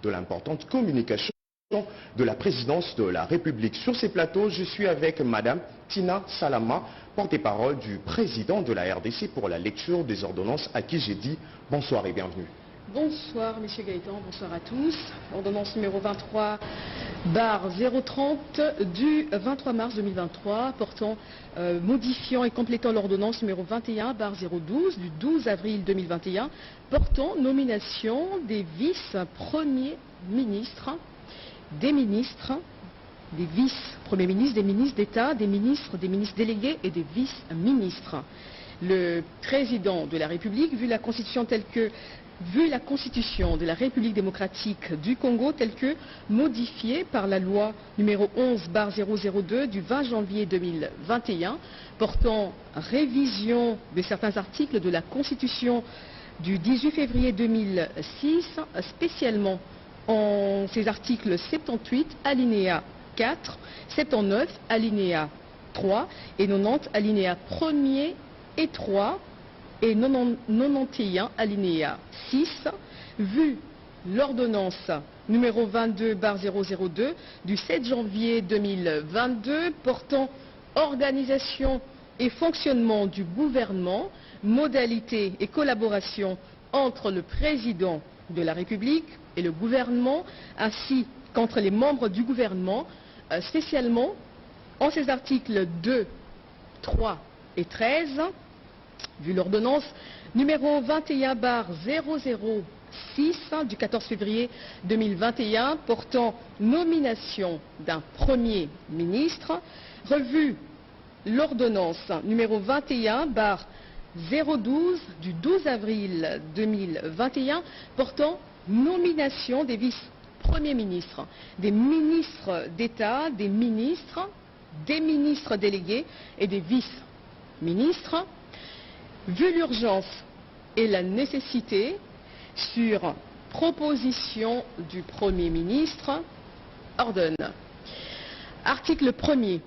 de l'importante communication de la présidence de la République. Sur ces plateaux, je suis avec Madame Tina Salama, porte-parole du président de la RDC pour la lecture des ordonnances, à qui j'ai dit bonsoir et bienvenue. Bonsoir Monsieur Gaëtan, bonsoir à tous. Ordonnance numéro 23/030 du 23 mars 2023 portant, modifiant et complétant l'ordonnance numéro 21/012 du 12 avril 2021 portant nomination des vice-premiers ministres, des ministres, des vice-premiers ministres, des ministres d'État, des ministres délégués et des vice-ministres. Le président de la République, vu la Constitution de la République démocratique du Congo telle que modifiée par la loi numéro 11/002 du 20 janvier 2021 portant révision de certains articles de la Constitution du 18 février 2006, spécialement en ces articles 78 alinéa 4, 79 alinéa 3 et 90 alinéa 1er et 3 et 91 alinéa 6, vu l'ordonnance numéro 22/002 du 7 janvier 2022 portant organisation et fonctionnement du gouvernement, modalités et collaboration entre le président de la République et le gouvernement, ainsi qu'entre les membres du gouvernement, spécialement en ces articles 2, 3 et 13, vu l'ordonnance numéro 21/006 du 14 février 2021 portant nomination d'un Premier ministre, revu l'ordonnance numéro 21/012 du 12 avril 2021 portant nomination des vice-premiers ministres, des ministres d'État, des ministres délégués et des vice-ministres, vu l'urgence et la nécessité, sur proposition du Premier ministre, ordonne. Article 1er.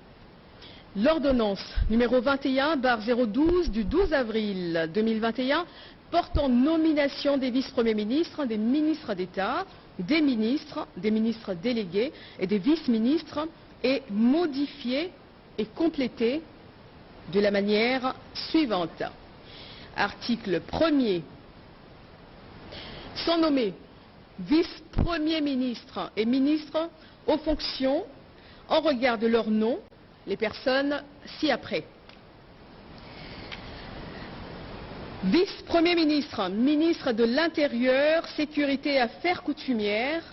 L'ordonnance numéro 21/012 du 12 avril 2021 portant nomination des vice-premiers ministres, des ministres d'État, des ministres délégués et des vice-ministres est modifiée et complétée de la manière suivante. Article 1er. Sont nommés vice-premiers ministres et ministres aux fonctions en regard de leur nom les personnes ci-après. Vice-premier ministre, ministre de l'Intérieur, Sécurité et Affaires coutumières,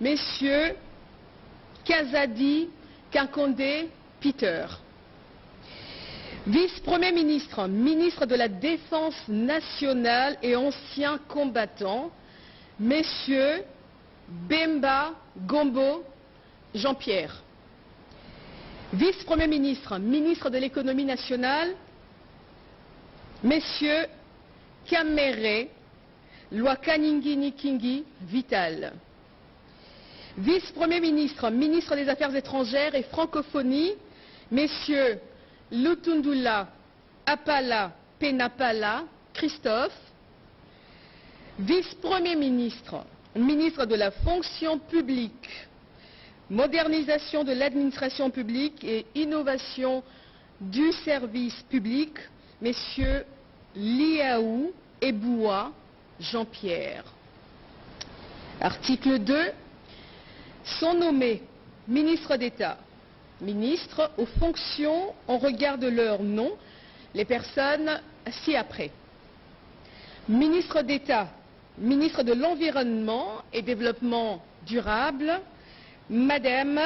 messieurs Kazadi Kinkonde Peter. Vice-premier ministre, ministre de la Défense nationale et ancien combattant, messieurs Bemba Gombo Jean-Pierre. Vice-premier ministre, ministre de l'économie nationale, messieurs Kamere Lwakaningi Nikingi Vital. Vice-premier ministre, ministre des Affaires étrangères et francophonie, messieurs Lutundula Apala Penapala Christophe. Vice-premier ministre, ministre de la fonction publique, modernisation de l'administration publique et innovation du service public, messieurs Liaou Eboua Jean-Pierre. Article 2. Sont nommés ministres d'État, ministres aux fonctions en regard de leur nom, les personnes ci-après. Ministre d'État, ministre de l'Environnement et Développement durable, Madame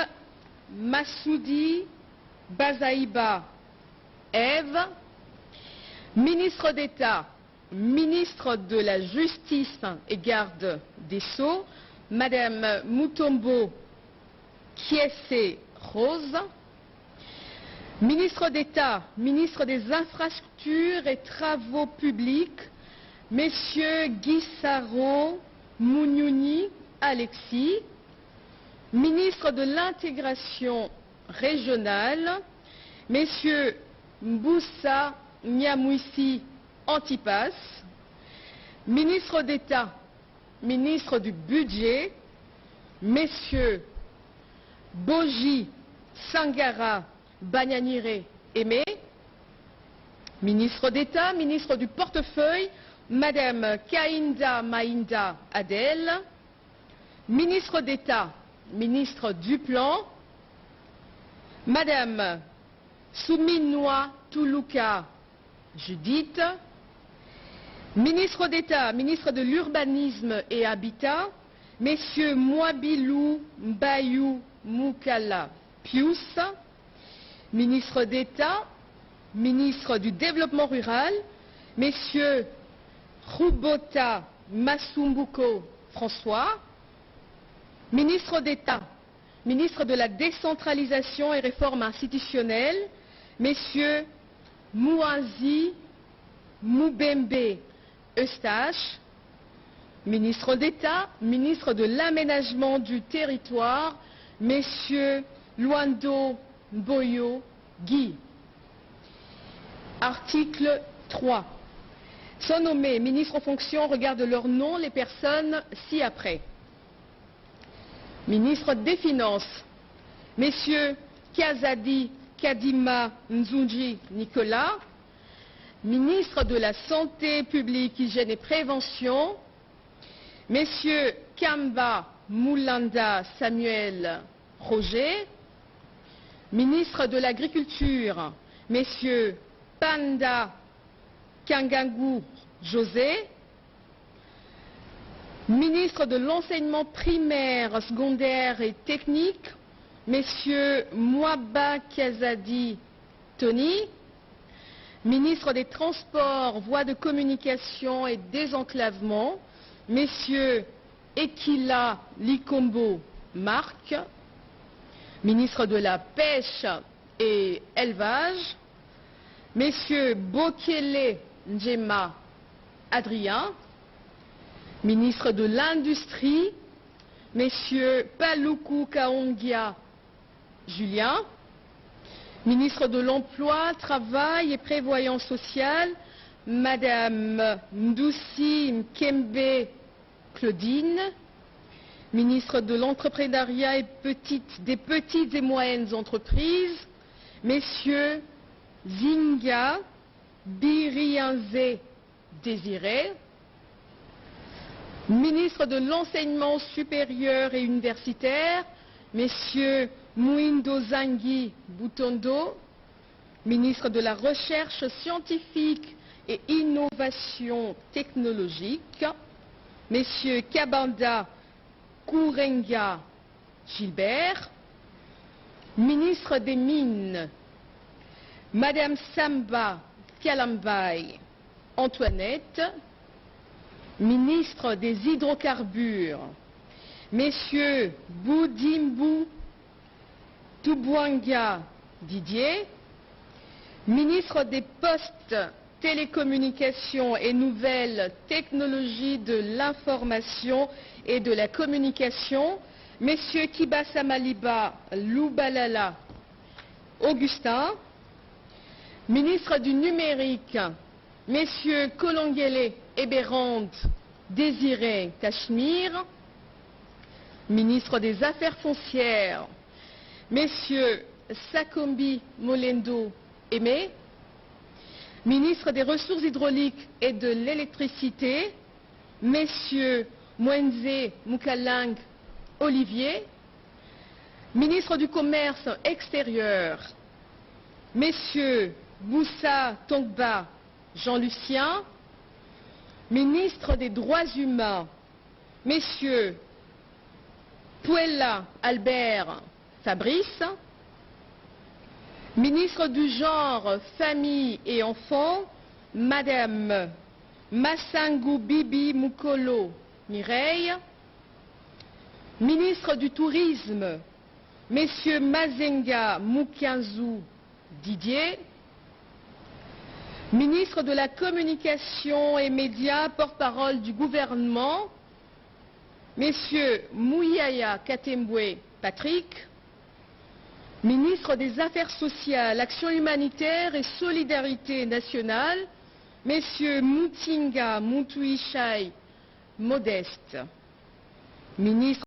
Massoudi Bazaïba Ève. Ministre d'État, ministre de la Justice et Garde des Sceaux, Madame Mutombo Kiese Rose. Ministre d'État, ministre des Infrastructures et Travaux Publics, Messieurs Guissaro Mouniouni Alexis. Ministre de l'Intégration régionale, Messieurs Mboussa Nyamwisi Antipas. Ministre d'État, ministre du Budget, Messieurs Boji Sangara Banyanire Aimé, ministre d'État, ministre du portefeuille, Madame Kainda Mainda Adel, ministre d'État, ministre du Plan, Madame Souminoua Toulouka Judith, ministre d'État, ministre de l'Urbanisme et Habitat, Messieurs Mouabilou Mbayou Moukala Pius, ministre d'État, ministre du Développement rural, Messieurs Roubota Masumbuko François, ministre d'État, ministre de la Décentralisation et Réforme institutionnelle, Messieurs Mouazi Moubembe Eustache, ministre d'État, ministre de l'Aménagement du territoire, Messieurs Luando Boyo Guy. Article 3. Sont nommés ministres en fonction, regarde leur nom les personnes ci-après. Ministre des Finances, Messieurs Kazadi Kadima Nzunji Nicolas, ministre de la Santé publique, Hygiène et Prévention, Messieurs Kamba Moulanda Samuel Roger, ministre de l'Agriculture, Messieurs Panda Kangangou José, ministre de l'Enseignement primaire, secondaire et technique, Messieurs Mouaba Kazadi Tony, ministre des Transports, Voies de communication et désenclavement, Messieurs Ekila Likombo Marc, ministre de la Pêche et Élevage, Messieurs Bokele Njema Adrien, ministre de l'Industrie, Messieurs Paluku Kaongia Julien, ministre de l'Emploi, Travail et Prévoyance sociale, Madame Ndoussi Mkembe Claudine, ministre de l'Entrepreneuriat et des petites et moyennes entreprises, Messieurs Zinga Birianze Désiré, ministre de l'Enseignement supérieur et universitaire, Messieurs Mouindo Zangui Boutondo, ministre de la Recherche scientifique et innovation technologique, Messieurs Kabanda Kourenga Gilbert, ministre des Mines, Madame Samba Kalambaye Antoinette, ministre des Hydrocarbures, Messieurs Boudimbu Toubouanga Didier, ministre des Postes, Télécommunications et Nouvelles Technologies de l'Information et de la Communication, Messieurs Kibasa Maliba Loubalala Augustin, ministre du Numérique, Messieurs Kolongele Eberand Désiré Cachemire, ministre des Affaires foncières, Messieurs Sakombi Molendo Aimé, ministre des Ressources hydrauliques et de l'électricité, Messieurs Mwenze Moukalang Olivier, ministre du Commerce extérieur, Messieurs Boussa Tongba Jean-Lucien, ministre des Droits humains, Messieurs Puella Albert Fabrice, ministre du Genre, Famille et Enfants, Madame Massangou Bibi Moukolo Mireille, ministre du Tourisme, Messieurs Mazenga Moukianzou Didier, ministre de la Communication et Médias, porte-parole du gouvernement, Messieurs Mouyaya Katembwe Patrick, ministre des Affaires sociales, Action humanitaire et solidarité nationale, Messieurs Moutinga Moutouichai Modeste, ministre